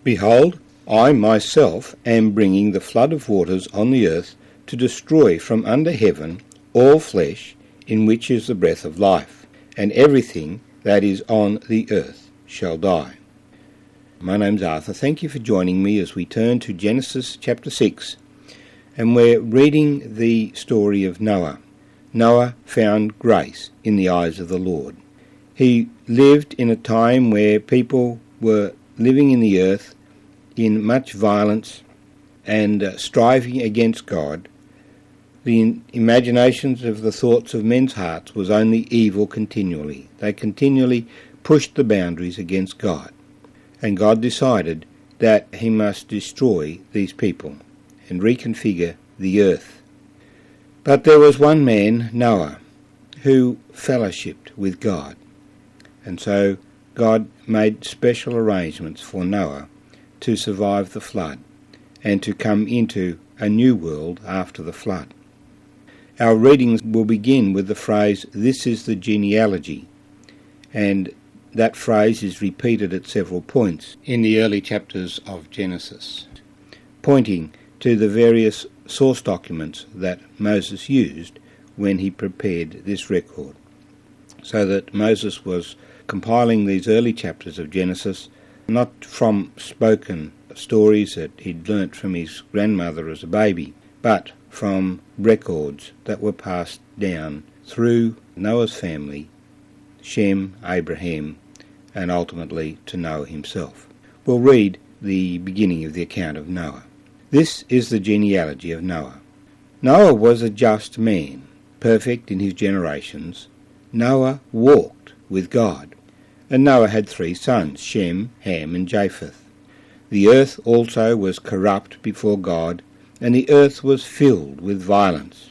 Behold, I myself am bringing the flood of waters on the earth to destroy from under heaven all flesh in which is the breath of life, and everything that is on the earth shall die. My name's Arthur. Thank you for joining me as we turn to Genesis chapter 6, and we're reading the story of Noah. Noah found grace in the eyes of the Lord. He lived in a time where people were living in the earth in much violence and striving against God. The imaginations of the thoughts of men's hearts was only evil continually. They continually pushed the boundaries against God. And God decided that he must destroy these people and reconfigure the earth. But there was one man, Noah, who fellowshipped with God. And so God made special arrangements for Noah to survive the flood and to come into a new world after the flood. Our readings will begin with the phrase, "This is the genealogy," and that phrase is repeated at several points in the early chapters of Genesis, pointing to the various source documents that Moses used when he prepared this record. So that Moses was compiling these early chapters of Genesis not from spoken stories that he'd learnt from his grandmother as a baby, but from records that were passed down through Noah's family, Shem, Abraham, and ultimately to Noah himself. We'll read the beginning of the account of Noah. This is the genealogy of Noah. Noah was a just man, perfect in his generations. Noah walked with God. And Noah had 3 sons, Shem, Ham, and Japheth. The earth also was corrupt before God, and the earth was filled with violence.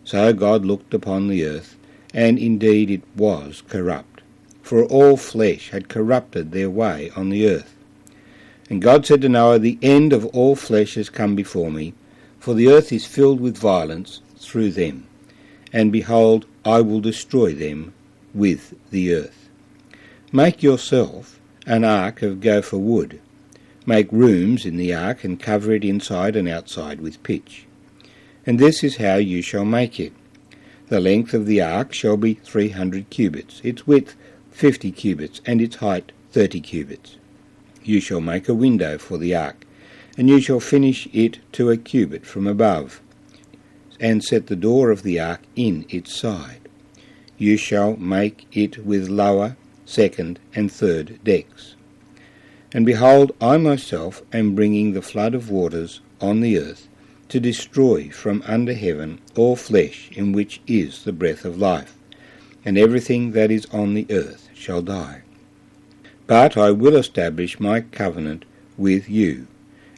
So God looked upon the earth, and indeed it was corrupt, for all flesh had corrupted their way on the earth. And God said to Noah, "The end of all flesh has come before me, for the earth is filled with violence through them. And behold, I will destroy them with the earth. Make yourself an ark of gopher wood. Make rooms in the ark and cover it inside and outside with pitch. And this is how you shall make it. The length of the ark shall be 300 cubits, its width 50 cubits, and its height 30 cubits. You shall make a window for the ark, and you shall finish it to a cubit from above, and set the door of the ark in its side. You shall make it with lower, second, and third decks. And behold, I myself am bringing the flood of waters on the earth to destroy from under heaven all flesh in which is the breath of life, and everything that is on the earth shall die. But I will establish my covenant with you,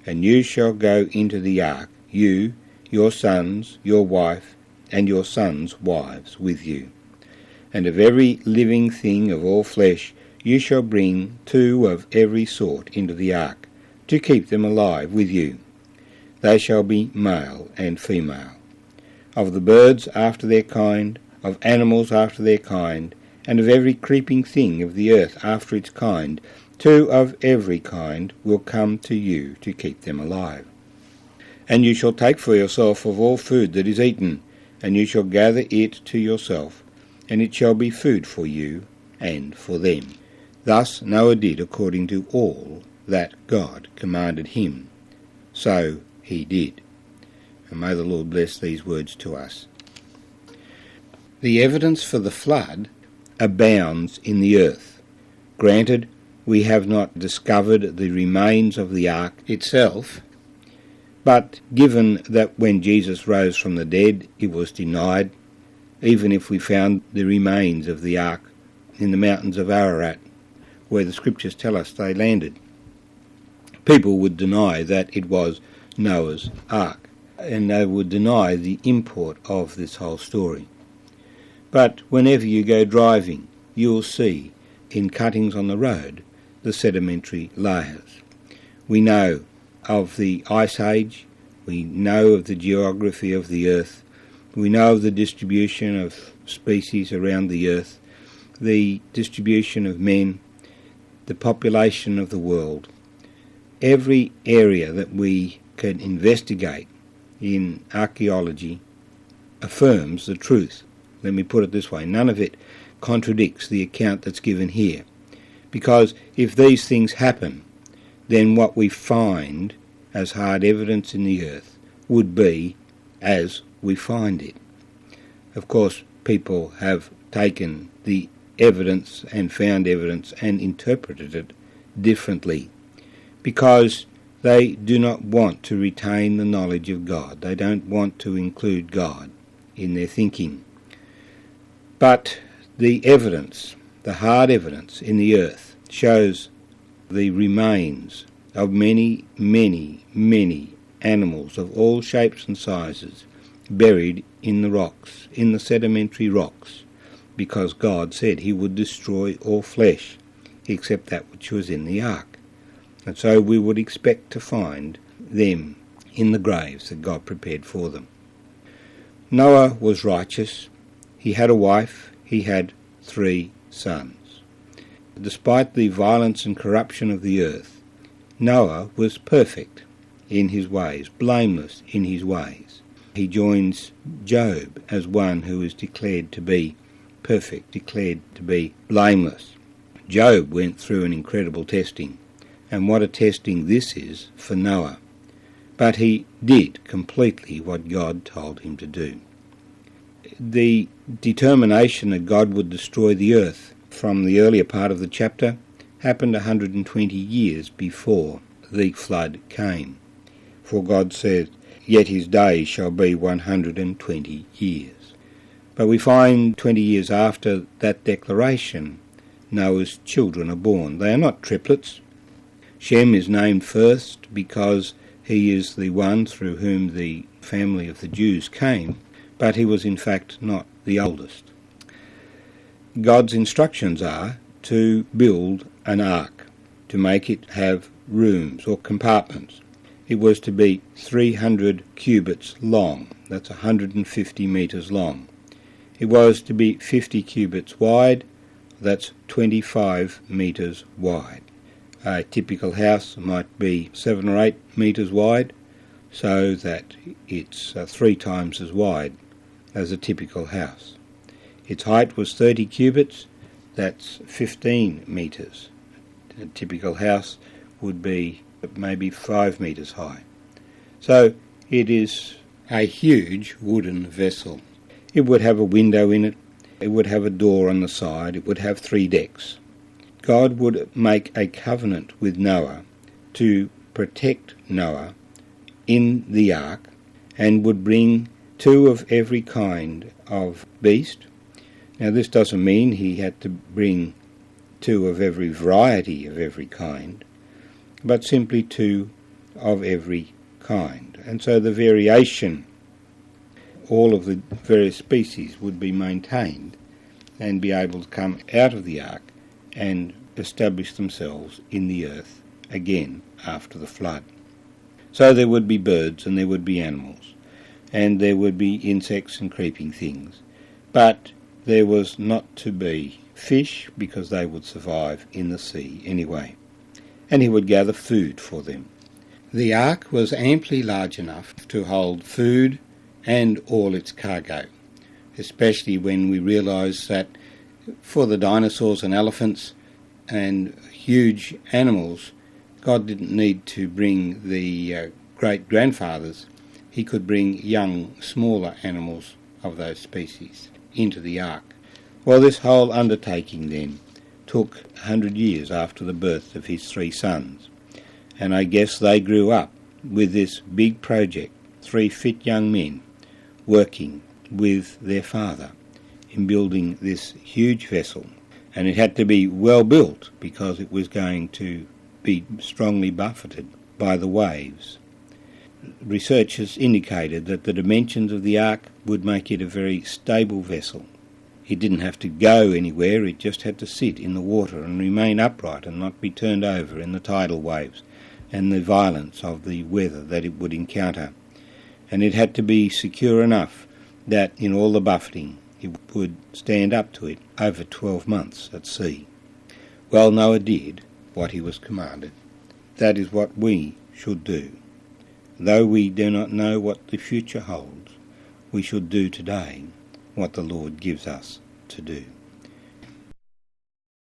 and you shall go into the ark, you, your sons, your wife, and your sons' wives with you. And of every living thing of all flesh you shall bring 2 of every sort into the ark, to keep them alive with you. They shall be male and female. Of the birds after their kind, of animals after their kind, and of every creeping thing of the earth after its kind, 2 of every kind will come to you to keep them alive. And you shall take for yourself of all food that is eaten, and you shall gather it to yourself, and it shall be food for you and for them. Thus Noah did according to all that God commanded him. So he did. And may the Lord bless these words to us. The evidence for the flood abounds in the earth. Granted, we have not discovered the remains of the ark itself, but given that when Jesus rose from the dead it was denied, even if we found the remains of the ark in the mountains of Ararat, where the scriptures tell us they landed, people would deny that it was Noah's ark, and they would deny the import of this whole story. But whenever you go driving, you'll see in cuttings on the road the sedimentary layers. We know of the Ice Age, we know of the geography of the earth, we know of the distribution of species around the earth, the distribution of men, the population of the world. every area that we can investigate in archaeology affirms the truth. Let me put it this way, none of it contradicts the account that's given here. Because if these things happen, then what we find as hard evidence in the earth would be as we find it. Of course, people have taken the evidence and found evidence and interpreted it differently because they do not want to retain the knowledge of God. They don't want to include God in their thinking. But the evidence, the hard evidence in the earth, shows the remains of many, many, many animals of all shapes and sizes buried in the rocks, in the sedimentary rocks, because God said he would destroy all flesh except that which was in the ark. And so we would expect to find them in the graves that God prepared for them. Noah was righteous. He had a wife. He had 3 sons. Despite the violence and corruption of the earth, Noah was perfect in his ways, blameless in his ways. He joins Job as one who is declared to be perfect, declared to be blameless. Job went through an incredible testing, and what a testing this is for Noah. But he did completely what God told him to do. The determination that God would destroy the earth from the earlier part of the chapter happened 120 years before the flood came. For God said, "Yet his days shall be 120 years." But we find 20 years after that declaration, Noah's children are born. They are not triplets. Shem is named first because he is the one through whom the family of the Jews came, but he was in fact not the oldest. God's instructions are to build an ark, to make it have rooms or compartments. It was to be 300 cubits long, that's 150 metres long. It was to be 50 cubits wide, that's 25 metres wide. A typical house might be 7 or 8 metres wide, so that it's 3 times as wide as a typical house. Its height was 30 cubits, that's 15 metres. A typical house would be maybe 5 metres high. So it is a huge wooden vessel. It would have a window in it, it would have a door on the side, it would have 3 decks. God would make a covenant with Noah to protect Noah in the ark and would bring 2 of every kind of beast. Now this doesn't mean he had to bring 2 of every variety of every kind, but simply 2 of every kind. And so the variation, all of the various species would be maintained and be able to come out of the ark and establish themselves in the earth again after the flood. So there would be birds and there would be animals and there would be insects and creeping things, but there was not to be fish because they would survive in the sea anyway, and he would gather food for them. The ark was amply large enough to hold food and all its cargo, especially when we realise that for the dinosaurs and elephants and huge animals, God didn't need to bring the great-grandfathers. He could bring young, smaller animals of those species into the ark. Well, this whole undertaking then took 100 years after the birth of his 3 sons, and I guess they grew up with this big project, 3 fit young men working with their father in building this huge vessel. And it had to be well built because it was going to be strongly buffeted by the waves. Research has indicated that the dimensions of the ark would make it a very stable vessel. It didn't have to go anywhere, it just had to sit in the water and remain upright and not be turned over in the tidal waves and the violence of the weather that it would encounter. And it had to be secure enough that in all the buffeting it would stand up to it over 12 months at sea. Well, Noah did what he was commanded. that is what we should do. Though we do not know what the future holds, we should do today what the Lord gives us to do.